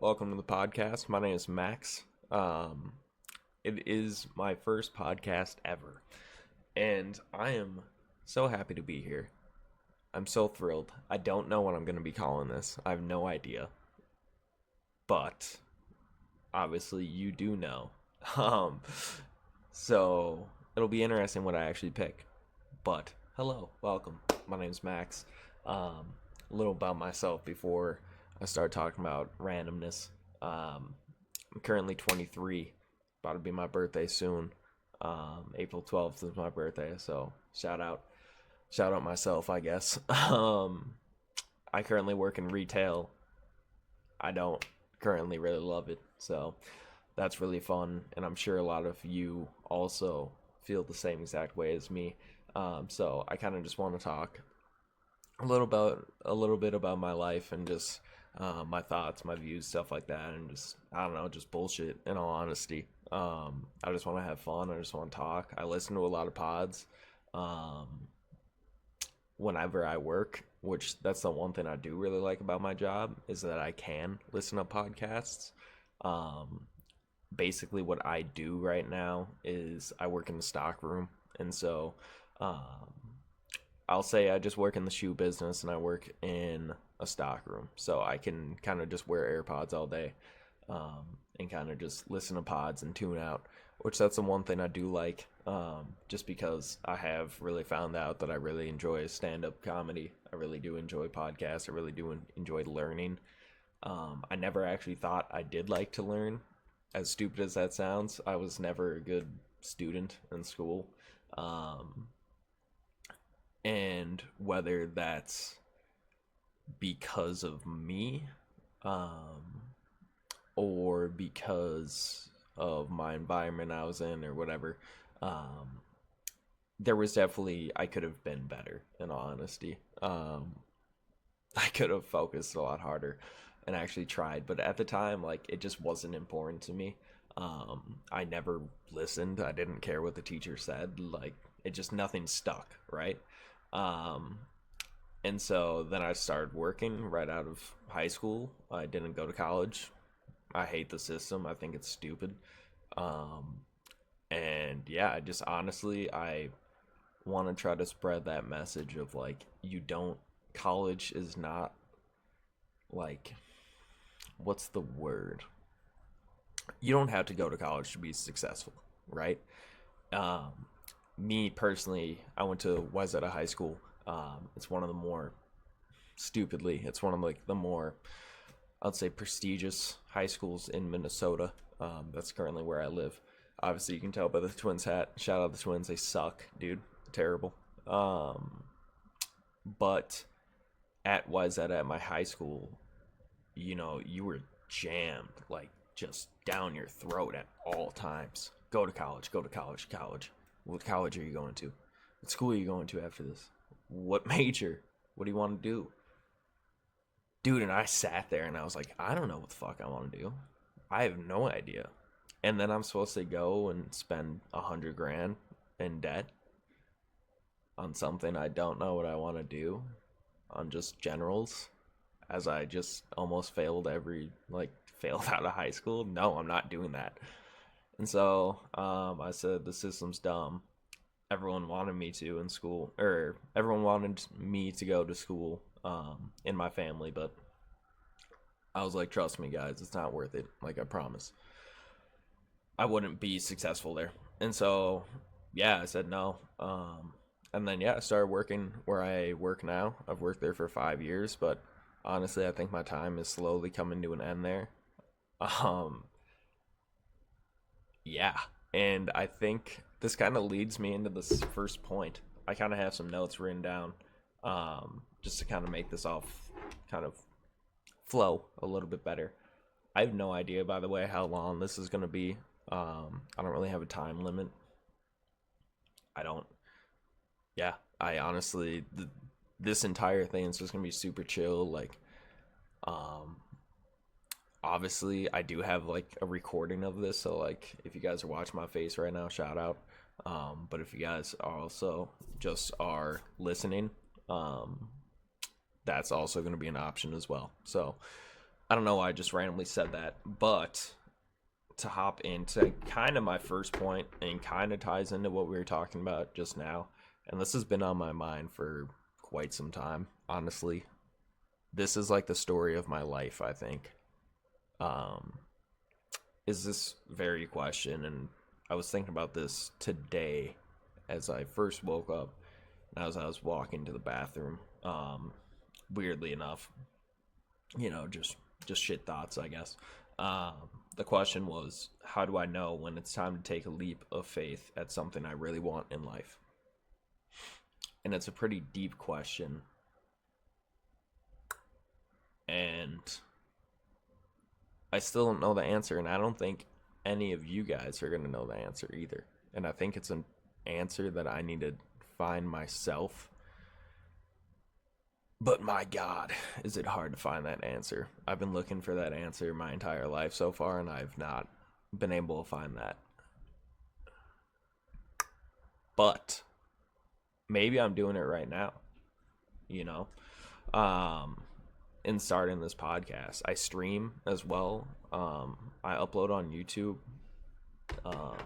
Welcome to the podcast. My name is Max. It is my first podcast ever, and I am so happy to be here. I'm so thrilled. I don't know what I'm going to be calling this. I have no idea, but obviously you do know. Um, so it'll be interesting what I actually pick. But hello, welcome. My name's Max. A little about myself before I start talking about randomness. I'm currently 23, about to be my birthday soon. April 12th is my birthday, so shout out myself, I guess. I currently work in retail. I don't currently really love it, so that's really fun, and I'm sure a lot of you also feel the same exact way as me. So I kind of just want to talk a little bit about my life and just my thoughts, my views, stuff like that, and just I don't know, just bullshit. In all honesty, I just want to have fun. I just want to talk. I listen to a lot of pods um, whenever I work, which that's the one thing I do really like about my job is that I can listen to podcasts. Um, Basically, what I do right now is I work in the stock room, and so um, I'll say I just work in the shoe business and I work in a stock room. So I can kind of just wear AirPods all day and kind of just listen to pods and tune out, which that's the one thing I do like just because I have really found out that I really enjoy stand up comedy. I really do enjoy podcasts. I really do enjoy learning. I never actually thought I did like to learn. As stupid as that sounds, I was never a good student in school. Um, and whether that's because of me um, or because of my environment I was in or whatever, um, there was definitely I could have been better. In all honesty, I could have focused a lot harder and actually tried, but at the time, like it just wasn't important to me. I never listened. I didn't care what the teacher said. Like it just nothing stuck, right? Um, And so then I started working right out of high school. I didn't go to college. I hate the system. I think it's stupid. Um, and yeah, I just honestly, I want to try to spread that message of like, you don't, college is not like, what's the word? You don't have to go to college to be successful, right? Um, Me personally, I went to Wayzata High School. It's one of the more stupidly, it's one of like the more I'd say prestigious high schools in Minnesota. That's currently where I live. Obviously, you can tell by the Twins hat. Shout out the Twins. They suck, dude. Terrible. But at Wayzata at my high school, you were jammed like just down your throat at all times. Go to college. Go to college. College. What college are you going to? What school are you going to after this? What major? What do you want to do? Dude, and I sat there and I was like, I don't know what the fuck I want to do. I have no idea. And then I'm supposed to go and spend 100 grand in debt on something I don't know what I want to do, on just generals, as I just almost failed failed out of high school. No, I'm not doing that. And so I said the system's dumb. Everyone wanted me to in school, or everyone wanted me to go to school in my family, but I was like, trust me, guys, it's not worth it. Like, I promise. I wouldn't be successful there. And so, yeah, I said no. And then, yeah, I started working where I work now. I've worked there for 5 years, but honestly, I think my time is slowly coming to an end there. Um, yeah. And I think this kind of leads me into this first point. I kind of have some notes written down just to kind of make this all kind of flow a little bit better. I have no idea, by the way, how long this is going to be. I don't really have a time limit. I don't. Yeah, I honestly, this entire thing is just going to be super chill. Like, um, obviously, I do have like a recording of this. So, like, if you guys are watching my face right now, shout out. But if you guys are also just are listening, um, that's also going to be an option as well. So, I don't know why I just randomly said that, but to hop into kind of my first point and kind of ties into what we were talking about just now, and this has been on my mind for quite some time, honestly. This is like the story of my life, I think. Um, is this very question, and I was thinking about this today as I first woke up, as I was walking to the bathroom. Weirdly enough, just shit thoughts, I guess. Um, the question was, how do I know when it's time to take a leap of faith at something I really want in life? And it's a pretty deep question, and I still don't know the answer, and I don't think any of you guys are going to know the answer either. And I think it's an answer that I need to find myself. But my God, is it hard to find that answer? I've been looking for that answer my entire life so far, and I've not been able to find that. But maybe I'm doing it right now, you know? In starting this podcast, I stream as well. I upload on YouTube. Um,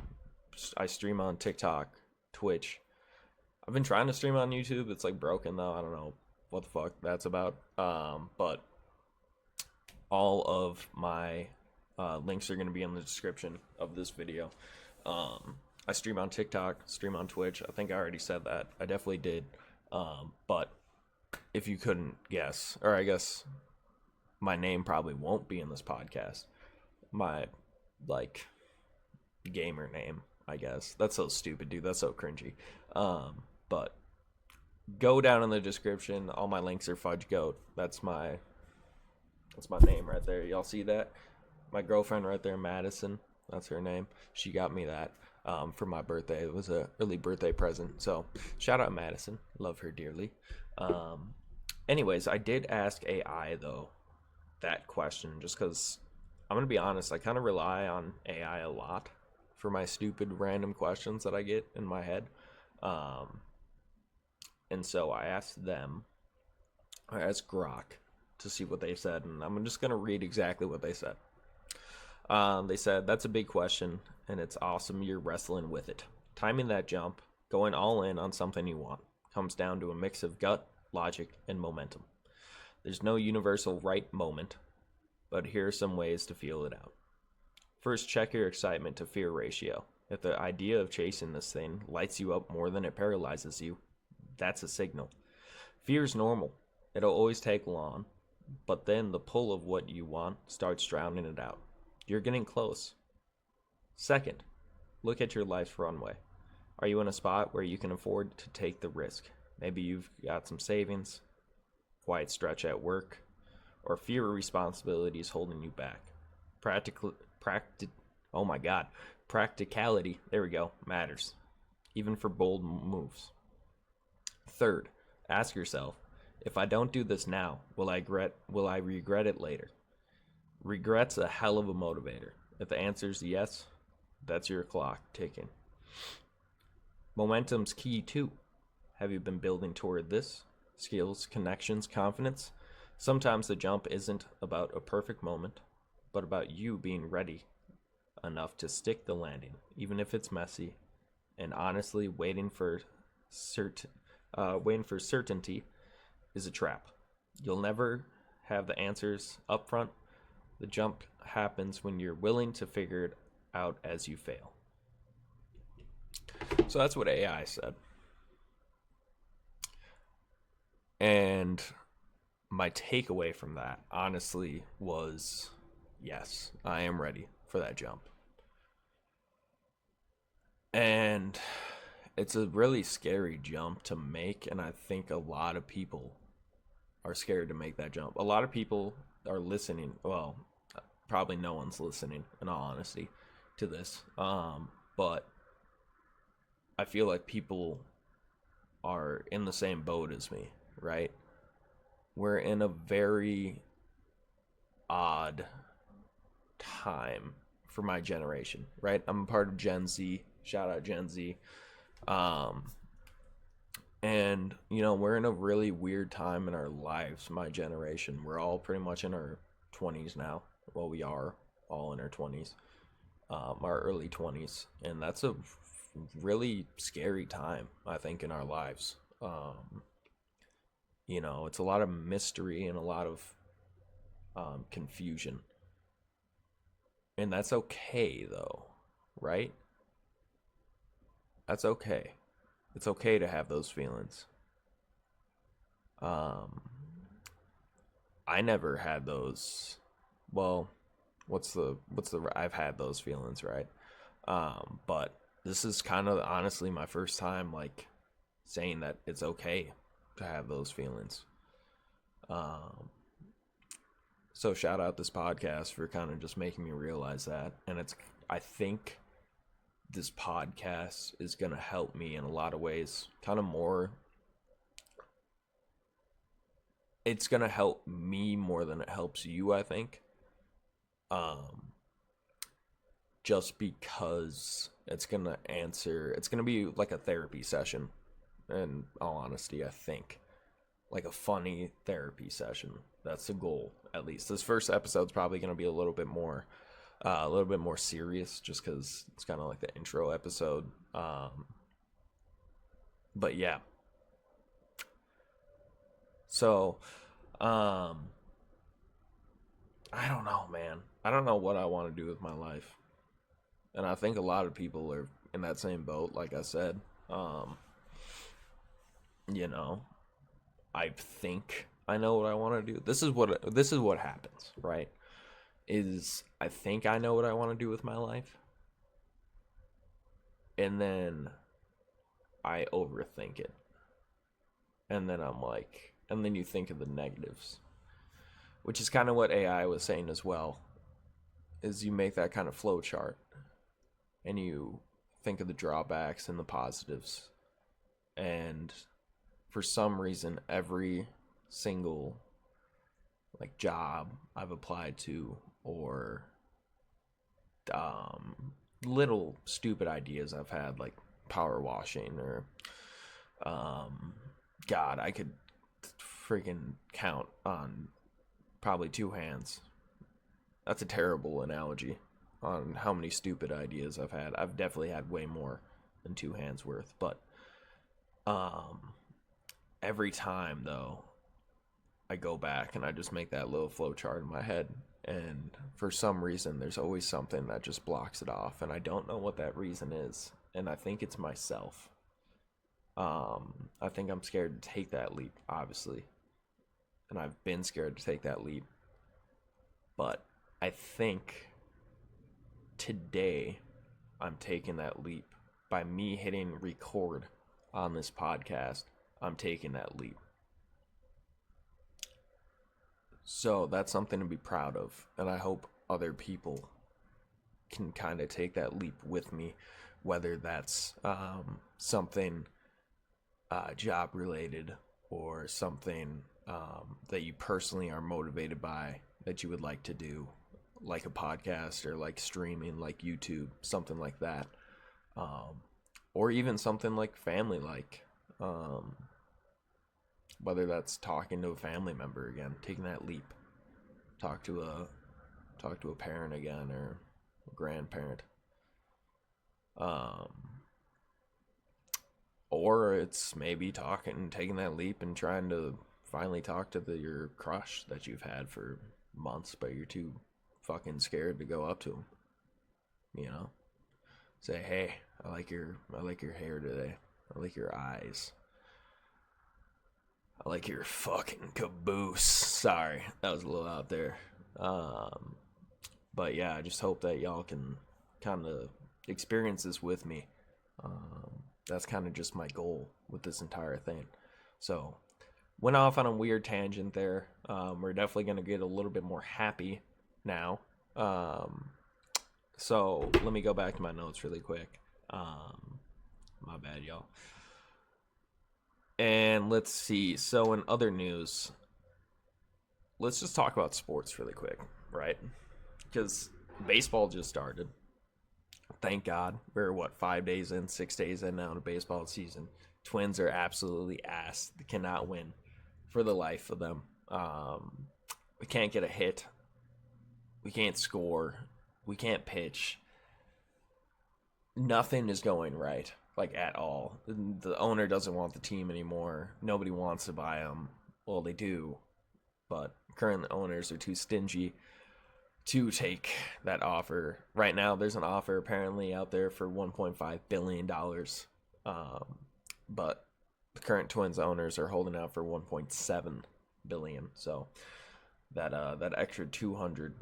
I stream on TikTok, Twitch. I've been trying to stream on YouTube. It's like broken though. I don't know what the fuck that's about. But all of my links are going to be in the description of this video. I stream on TikTok, stream on Twitch. I think I already said that. I definitely did. But if you couldn't guess, or I guess my name probably won't be in this podcast. My, like, gamer name, I guess. That's so stupid, dude. That's so cringy. But go down in the description. All my links are Fudge Goat. That's my name right there. Y'all see that? My girlfriend right there, Madison. That's her name. She got me that for my birthday. It was a early birthday present. So shout out Madison. Love her dearly. Anyways, I did ask AI though that question just because I'm gonna be honest. I kind of rely on AI a lot for my stupid random questions that I get in my head. And so I asked Grok to see what they said, and I'm just gonna read exactly what they said. They said, that's a big question, and it's awesome you're wrestling with it. Timing that jump, going all in on something you want, comes down to a mix of gut, logic, and momentum. There's no universal right moment, but here are some ways to feel it out. First, check your excitement to fear ratio. If the idea of chasing this thing lights you up more than it paralyzes you, that's a signal. Fear is normal. It'll always take long, but then the pull of what you want starts drowning it out. You're getting close. Second, look at your life's runway. Are you in a spot where you can afford to take the risk? Maybe you've got some savings, quiet stretch at work, or fewer responsibilities holding you back. Practicality, there we go, matters, even for bold moves. Third, ask yourself, if I don't do this now, will I regret it later? Regret's a hell of a motivator. If the answer's yes, that's your clock ticking. Momentum's key too. Have you been building toward this? Skills, connections, confidence? Sometimes the jump isn't about a perfect moment, but about you being ready enough to stick the landing, even if it's messy. And honestly, waiting for certainty is a trap. You'll never have the answers up front. The jump happens when you're willing to figure it out as you fail. So that's what AI said. And my takeaway from that, honestly, was yes, I am ready for that jump. And it's a really scary jump to make, and I think a lot of people are scared to make that jump. A lot of people are listening. Well, probably no one's listening, in all honesty, to this. But I feel like people are in the same boat as me, right? We're in a very odd time for my generation, right? I'm a part of Gen Z. Shout out Gen Z. And, we're in a really weird time in our lives, my generation. We're all pretty much in our 20s now. Well, we are all in our 20s, our early 20s, and that's a really scary time, I think, in our lives. It's a lot of mystery and a lot of confusion, and that's okay though, right? That's okay. It's okay to have those feelings. Um, I never had those. Well, I've had those feelings, right? But this is kind of honestly my first time like saying that it's okay to have those feelings. Um, so shout out this podcast for kind of just making me realize that, and I think this podcast is gonna help me in a lot of ways. Kind of more, it's gonna help me more than it helps you, I think. Um, just because it's gonna be like a therapy session. In all honesty, I think like a funny therapy session. That's the goal, at least. This first episode's probably gonna be a little bit more serious, just because it's kind of like the intro episode. But yeah. So, um, I don't know, man. I don't know what I want to do with my life, and I think a lot of people are in that same boat. Like I said, um, you know, I think I know what I want to do. This is what happens, right? Is I think I know what I want to do with my life, and then I overthink it, and then and then you think of the negatives, which is kind of what AI was saying as well. Is you make that kind of flow chart, and you think of the drawbacks and the positives, and for some reason, every single like job I've applied to, or um, little stupid ideas I've had, like power washing, or um, God, I could freaking count on probably two hands. That's a terrible analogy on how many stupid ideas I've had. I've definitely had way more than two hands worth, but um, every time though, I go back and I just make that little flow chart in my head, and for some reason there's always something that just blocks it off, and I don't know what that reason is, and I think it's myself. I think I'm scared to take that leap, obviously, and I've been scared to take that leap, but I think today I'm taking that leap by me hitting record on this podcast. I'm taking that leap. So that's something to be proud of, and I hope other people can kind of take that leap with me, whether that's something job related, or something that you personally are motivated by that you would like to do, like a podcast, or like streaming, like YouTube, something like that, um, or even something like family, like whether that's talking to a family member again, taking that leap, talk to a parent again, or a grandparent, um, or it's maybe taking that leap and trying to finally talk to your crush that you've had for months, but you're too fucking scared to go up to him. You know, say, hey, I like your hair today. I like your eyes. I like your fucking caboose. Sorry, that was a little out there. Um, but yeah, I just hope that y'all can kind of experience this with me. That's kind of just my goal with this entire thing. So, went off on a weird tangent there. We're definitely going to get a little bit more happy now. So, let me go back to my notes really quick. My bad, y'all. And let's see. So, in other news, let's just talk about sports really quick, right? Because baseball just started. Thank God. We're 5 days in, 6 days in now to baseball season. Twins are absolutely ass. They cannot win for the life of them. We can't get a hit. We can't score. We can't pitch. Nothing is going right, like at all. The owner doesn't want the team anymore. Nobody wants to buy them. Well, they do, but current owners are too stingy to take that offer. Right now, there's an offer apparently out there for $1.5 billion. But the current Twins owners are holding out for $1.7 billion. So that extra 200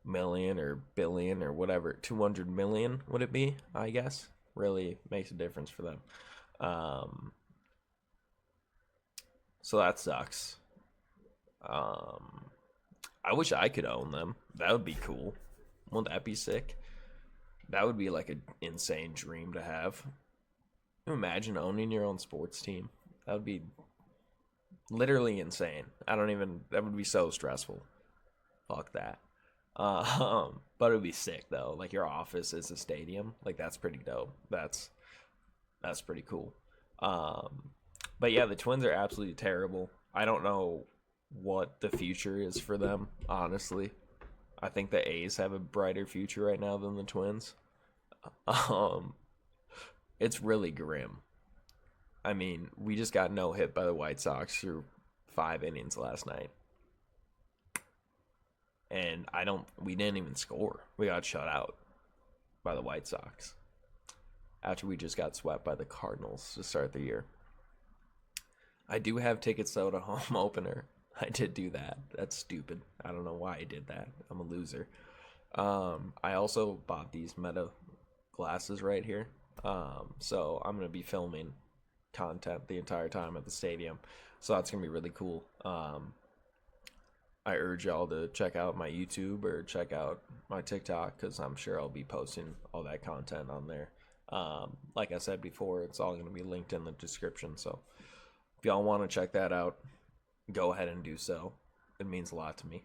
million or billion or whatever, 200 million would it be, I guess, really makes a difference for them. So that sucks. I wish I could own them. That would be cool. Wouldn't that be sick? That would be like an insane dream to have. Can you imagine owning your own sports team? That would be literally insane. That would be so stressful. Fuck that. But it would be sick though. Like your office is a stadium. Like that's pretty dope. That's pretty cool. But yeah, the Twins are absolutely terrible. I don't know what the future is for them, honestly. I think the A's have a brighter future right now than the Twins. It's really grim. I mean, we just got no hit by the White Sox through 5 innings last night. And we didn't even score. We got shut out by the White Sox after we just got swept by the Cardinals to start the year. I do have tickets though to home opener. I did do that. That's stupid. I don't know why I did that. I'm a loser. I also bought these Meta glasses right here. So I'm going to be filming content the entire time at the stadium. So that's going to be really cool. I urge y'all to check out my YouTube or check out my TikTok because I'm sure I'll be posting all that content on there. Like I said before, it's all going to be linked in the description. So if y'all want to check that out, go ahead and do so. It means a lot to me.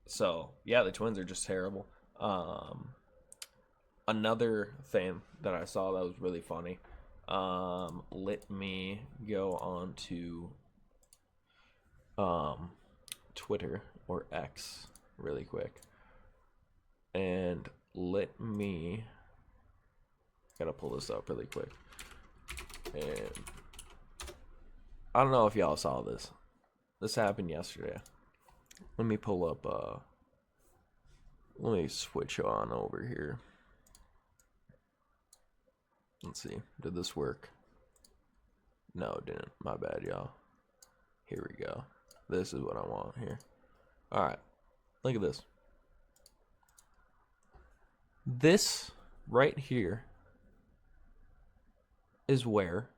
So yeah, the Twins are just terrible. Another thing that I saw that was really funny. Let me go on to Twitter or X really quick, and gotta pull this up really quick. And I don't know if y'all saw this. This happened yesterday. Let me pull up. Let me switch on over here. Let's see. Did this work? No, it didn't. My bad, y'all. Here we go. This is what I want here. Alright. Look at this. This right here is where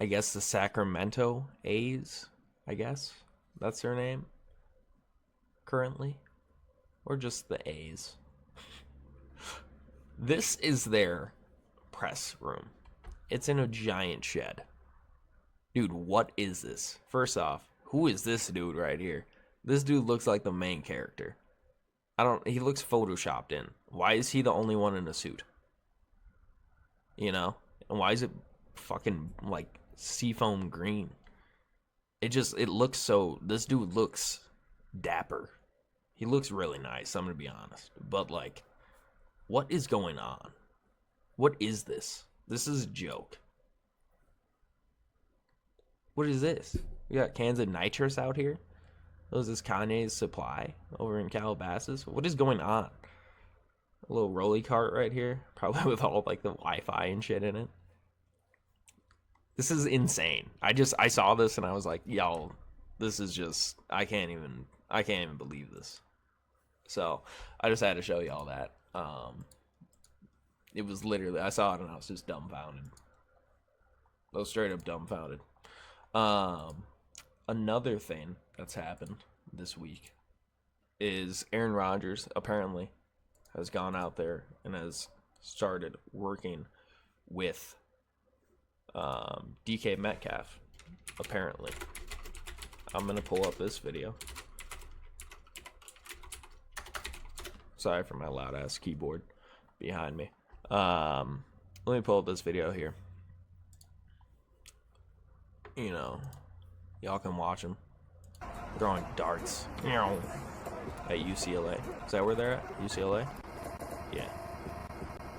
I guess the Sacramento A's, I guess that's their name currently, or just the A's. This is their press room. It's in a giant shed. Dude, what is this? First off, who is this dude right here? This dude looks like the main character. He looks photoshopped in. Why is he the only one in a suit? You know? And why is it fucking like seafoam green? It looks so, this dude looks dapper. He looks really nice, I'm gonna be honest. But like, what is going on? What is this? This is a joke. What is this? We got cans of nitrous out here. Is this Kanye's supply over in Calabasas? What is going on? A little rolly cart right here, probably with all like the Wi-Fi and shit in it. This is insane. I saw this and I was like, y'all, this is just, I can't even believe this. So I just had to show y'all that. It was literally, I saw it and I was just dumbfounded. I was straight up dumbfounded. Another thing that's happened this week is Aaron Rodgers apparently has gone out there and has started working with DK Metcalf, apparently. I'm going to pull up this video. Sorry for my loud ass keyboard behind me. Let me pull up this video here. You know, y'all can watch him. throwing darts. At UCLA. Is that where they're at? UCLA? Yeah.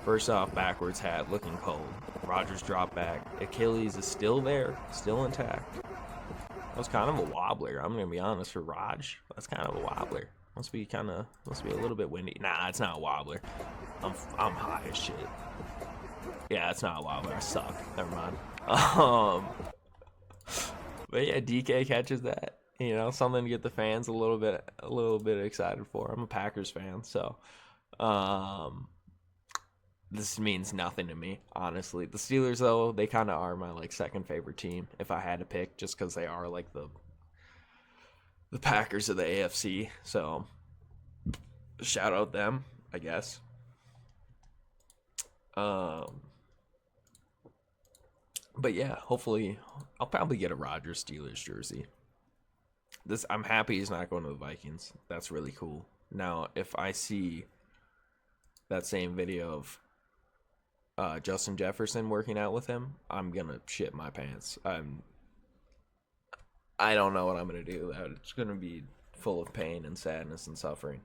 First off, backwards hat, looking cold. Rogers dropped back. Achilles is still there, still intact. That was kind of a wobbler. I'm gonna be honest, for Raj, that's kind of a wobbler. Must be a little bit windy. Nah, it's not a wobbler. I'm high as shit. Yeah, it's not a wobbler. I suck. Never mind. But yeah, DK catches that. You know, something to get the fans a little bit excited for. I'm a Packers fan, so this means nothing to me, honestly. The Steelers, though, they kind of are my like second favorite team if I had to pick, just because they are like the Packers of the AFC. So shout out them, I guess. But yeah, hopefully I'll probably get a Rodgers Steelers jersey. I'm happy he's not going to the Vikings. That's really cool. Now, if I see that same video of Justin Jefferson working out with him, I'm gonna shit my pants. I don't know what I'm gonna do. It's gonna be full of pain and sadness and suffering.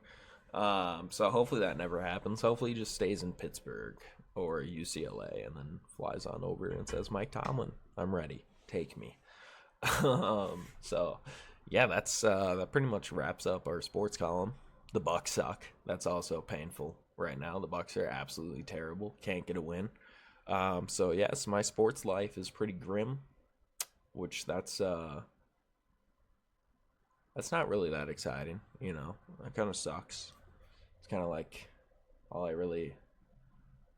So hopefully that never happens. Hopefully he just stays in Pittsburgh or UCLA and then flies on over and says, Mike Tomlin, I'm ready. Take me. So yeah, that pretty much wraps up our sports column. The Bucks suck. That's also painful right now. The Bucks are absolutely terrible. Can't get a win. So yes, my sports life is pretty grim, which that's not really that exciting, you know. That kind of sucks. It's kind of like all I really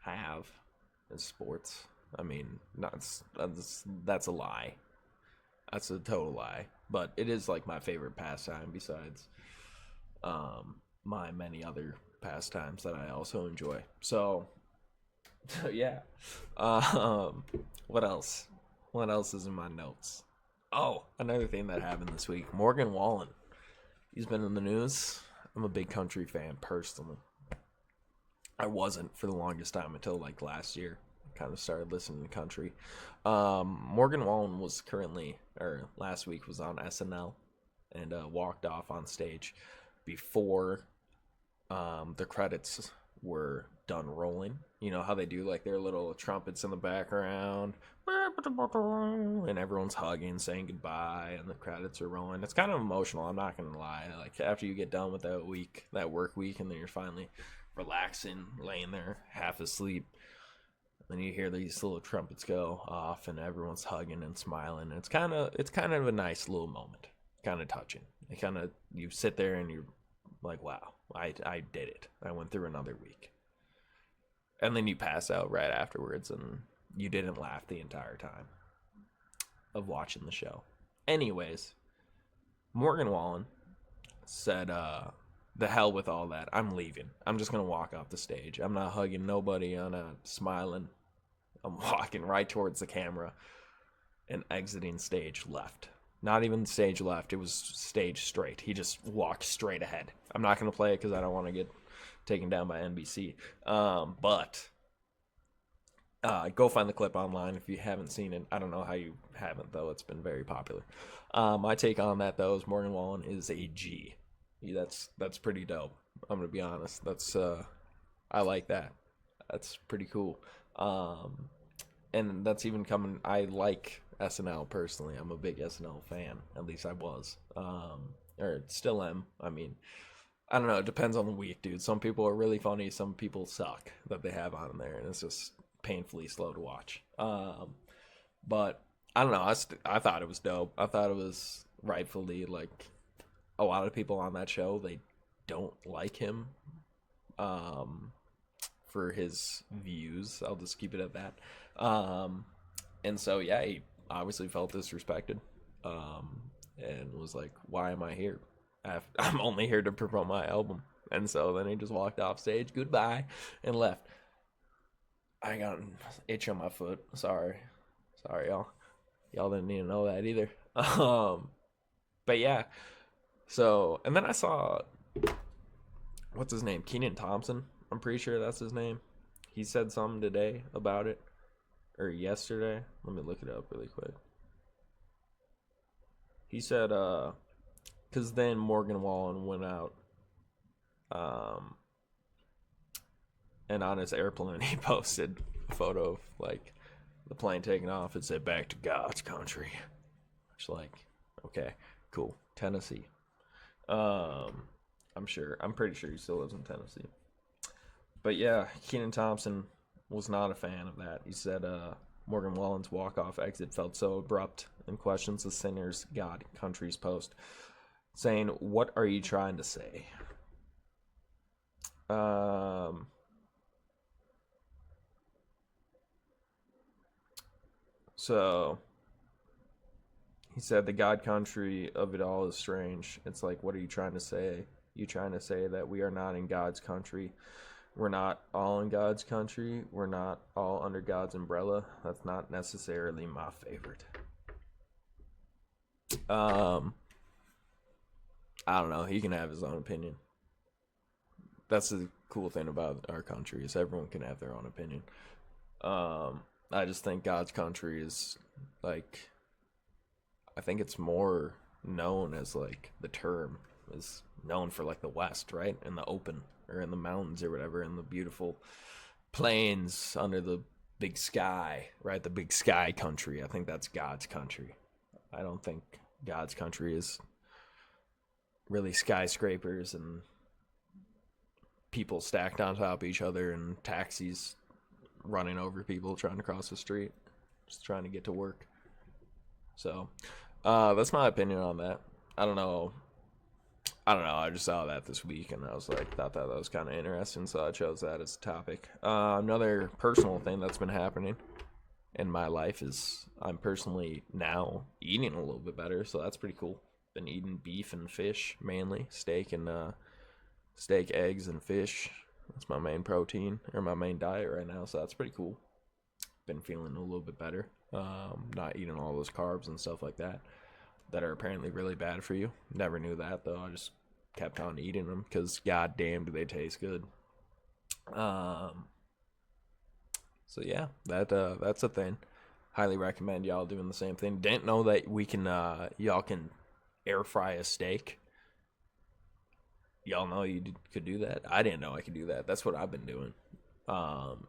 have is sports. I mean, that's a lie. That's a total lie. But it is like my favorite pastime besides my many other pastimes that I also enjoy. So yeah. What else? What else is in my notes? Oh, another thing that happened this week. Morgan Wallen. He's been in the news. I'm a big country fan personally. I wasn't for the longest time until like last year. Kind of started listening to country. Morgan Wallen was last week was on SNL and walked off on stage before the credits were done rolling. You know how they do like their little trumpets in the background and everyone's hugging, saying goodbye, and the credits are rolling. It's kind of emotional, I'm not gonna lie. Like after you get done with that work week, and then you're finally relaxing, laying there half asleep, then you hear these little trumpets go off and everyone's hugging and smiling. It's kind of a nice little moment, kind of touching. You sit there and you're like, wow, I did it. I went through another week. And then you pass out right afterwards and you didn't laugh the entire time of watching the show. Anyways, Morgan Wallen said, the hell with all that. I'm leaving. I'm just going to walk off the stage. I'm not hugging nobody. I'm not smiling. I'm walking right towards the camera and exiting stage left. Not even stage left. It was stage straight. He just walked straight ahead. I'm not going to play it because I don't want to get taken down by NBC. But go find the clip online if you haven't seen it. I don't know how you haven't, though. It's been very popular. My take on that, though, is Morgan Wallen is a G. That's pretty dope. I'm going to be honest. I like that. That's pretty cool. And that's even coming. I like SNL personally. I'm a big SNL fan. At least I was. Or still am. I mean, I don't know. It depends on the week, dude. Some people are really funny. Some people suck that they have on there, and it's just painfully slow to watch. But I don't know. I thought it was dope. I thought it was rightfully like a lot of people on that show. They don't like him for his views. I'll just keep it at that. And so yeah, he obviously felt disrespected. And was like, "Why am I here? I'm only here to promote my album." And so then he just walked off stage, goodbye, and left. I got an itch on my foot. Sorry, y'all. Y'all didn't need to know that either. But yeah. So, and then I saw, what's his name? Kenan Thompson. I'm pretty sure that's his name. He said something today about it, or yesterday. Let me look it up really quick. He said, Because then Morgan Wallen went out, um, and on his airplane he posted a photo of like the plane taking off. It said "Back to God's country." It's like, okay, cool, Tennessee. Um, I'm pretty sure he still lives in Tennessee. But yeah, Kenan Thompson was not a fan of that. He said Morgan Wallen's walk-off exit felt so abrupt and questions the sinner's God country's post, saying, "What are you trying to say?" Um, so he said the God country of it all is strange. It's like, what are you trying to say? You trying to say that we are not in God's country? We're not all in God's country. We're not all under God's umbrella. That's not necessarily my favorite. Um, I don't know. He can have his own opinion. That's the cool thing about our country is everyone can have their own opinion. I just think God's country is like I think it's more known as like the term is known for like the West, right? In the open or in the mountains or whatever, in the beautiful plains under the big sky, right? The big sky country. I think that's God's country. I don't think God's country is really skyscrapers and people stacked on top of each other and taxis running over people trying to cross the street, just trying to get to work. So that's my opinion on that. I don't know. I don't know. I just saw that this week and I was like, thought that was kind of interesting, so I chose that as a topic. Another personal thing that's been happening in my life is I'm personally now eating a little bit better, so that's pretty cool. Been eating beef and fish mainly, steak, eggs, and fish. That's my main protein or my main diet right now, so that's pretty cool. Been feeling a little bit better. Not eating all those carbs and stuff like that are apparently really bad for you. Never knew that though. I just kept on eating them because goddamn do they taste good. So yeah, that's a thing. Highly recommend y'all doing the same thing. Didn't know that we can y'all can air fry a steak. Y'all know could do that. I didn't know I could do that. That's what I've been doing.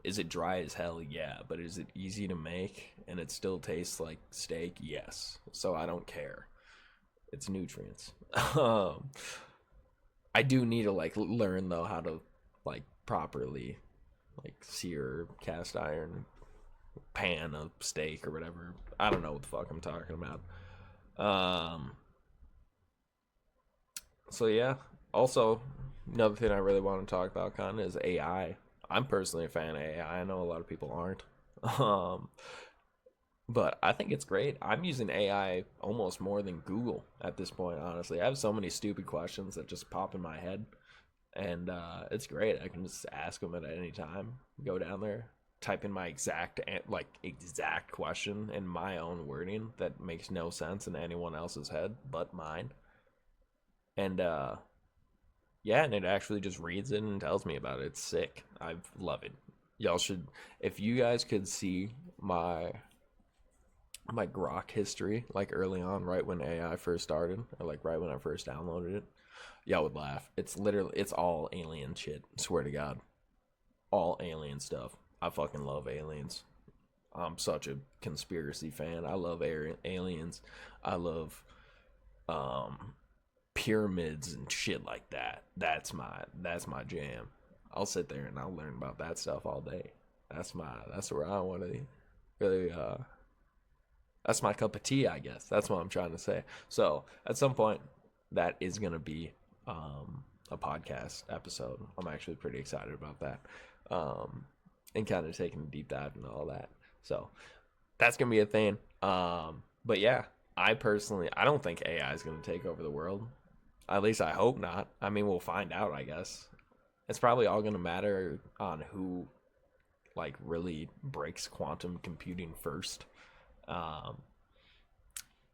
Is it dry as hell? Yeah, but is it easy to make and it still tastes like steak? Yes. So I don't care. It's nutrients. I do need to like learn though how to like properly like sear cast iron pan a steak or whatever. I don't know what the fuck I'm talking about. Um, so yeah. Also, another thing I really want to talk about kind of is AI. I'm personally a fan of AI. I know a lot of people aren't. Um, but I think it's great. I'm using AI almost more than Google at this point, honestly. I have so many stupid questions that just pop in my head, and it's great. I can just ask them at any time. Go down there, type in my exact question in my own wording that makes no sense in anyone else's head but mine, and yeah, and it actually just reads it and tells me about it. It's sick. I love it. Y'all should, if you guys could see my Grok history, like early on, right when AI first started, or like right when I first downloaded it, y'all would laugh. It's all alien shit. Swear to God, all alien stuff. I fucking love aliens. I'm such a conspiracy fan. I love aliens. I love um pyramids and shit like that. That's my jam. I'll sit there and I'll learn about that stuff all day. That's where I want to really that's my cup of tea, I guess. That's what I'm trying to say. So at some point, that is gonna be a podcast episode. I'm actually pretty excited about that, and kind of taking a deep dive and all that. So that's gonna be a thing. But yeah, I don't think AI is gonna take over the world. At least I hope not. I mean, we'll find out, I guess. It's probably all gonna matter on who like really breaks quantum computing first. Um,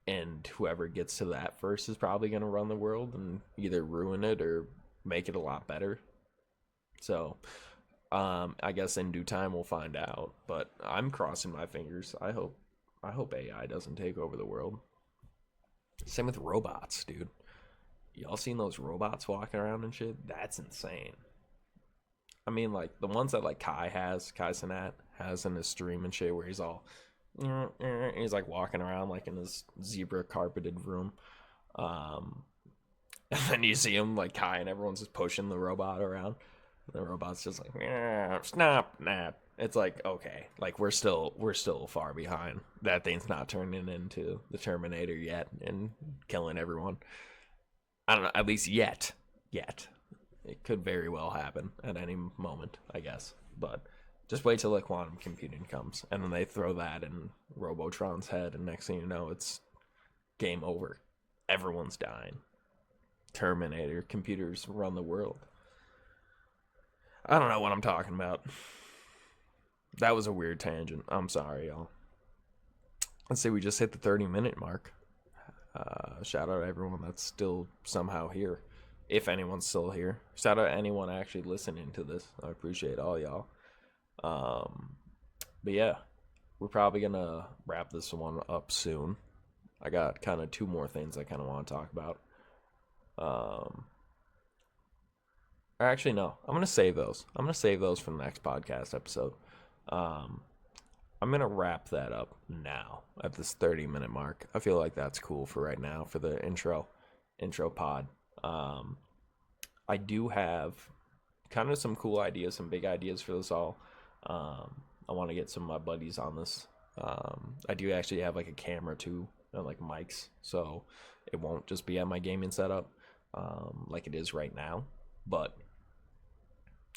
and whoever gets to that first is probably going to run the world and either ruin it or make it a lot better. So, I guess in due time we'll find out. But I'm crossing my fingers. I hope AI doesn't take over the world. Same with robots, dude. y'all seen those robots walking around and shit? That's insane. I mean, like the ones that like Kai Cenat has in his stream and shit, where he's all, he's like walking around like in his zebra carpeted room. Um, and then you see him like Kai and everyone's just pushing the robot around. The robot's just like, snap, nap. It's like, okay, like we're still far behind. That thing's not turning into the Terminator yet and killing everyone. I don't know, at least yet. It could very well happen at any moment, I guess. But just wait till the quantum computing comes, and then they throw that in Robotron's head, and next thing you know, it's game over. Everyone's dying. Terminator, computers run the world. I don't know what I'm talking about. That was a weird tangent. I'm sorry, y'all. Let's say we just hit the 30-minute mark. Shout out to everyone that's still somehow here. If anyone's still here. Shout out to anyone actually listening to this. I appreciate all y'all. But yeah, we're probably going to wrap this one up soon. I got kind of two more things I kind of want to talk about. Actually, no. I'm going to save those. I'm going to save those for the next podcast episode. I'm going to wrap that up now at this 30-minute mark. I feel like that's cool for right now for the intro pod. I do have kind of some cool ideas, some big ideas for this all. I want to get some of my buddies on this. I do actually have like a camera too, and like mics, so it won't just be at my gaming setup like it is right now. But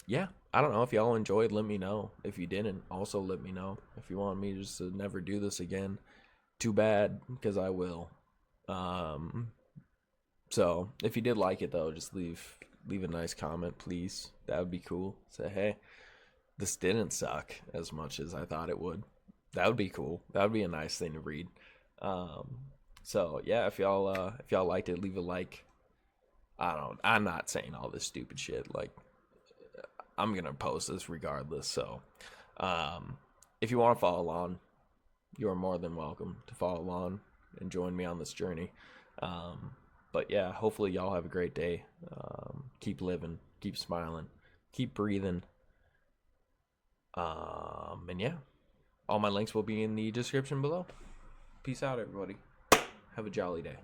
yeah, I don't know. If y'all enjoyed, let me know. If you didn't, also let me know. If you want me just to never do this again, too bad, because I will. So if you did like it though, just leave a nice comment, please. That would be cool. Say, hey, this didn't suck as much as I thought it would. That would be cool. That would be a nice thing to read. So yeah, if y'all liked it, leave a like. I'm not saying all this stupid shit. Like, I'm gonna post this regardless. So if you want to follow along, you are more than welcome to follow along and join me on this journey. But yeah, hopefully y'all have a great day. Keep living, keep smiling, keep breathing. And yeah, all my links will be in the description below. Peace out, everybody. Have a jolly day.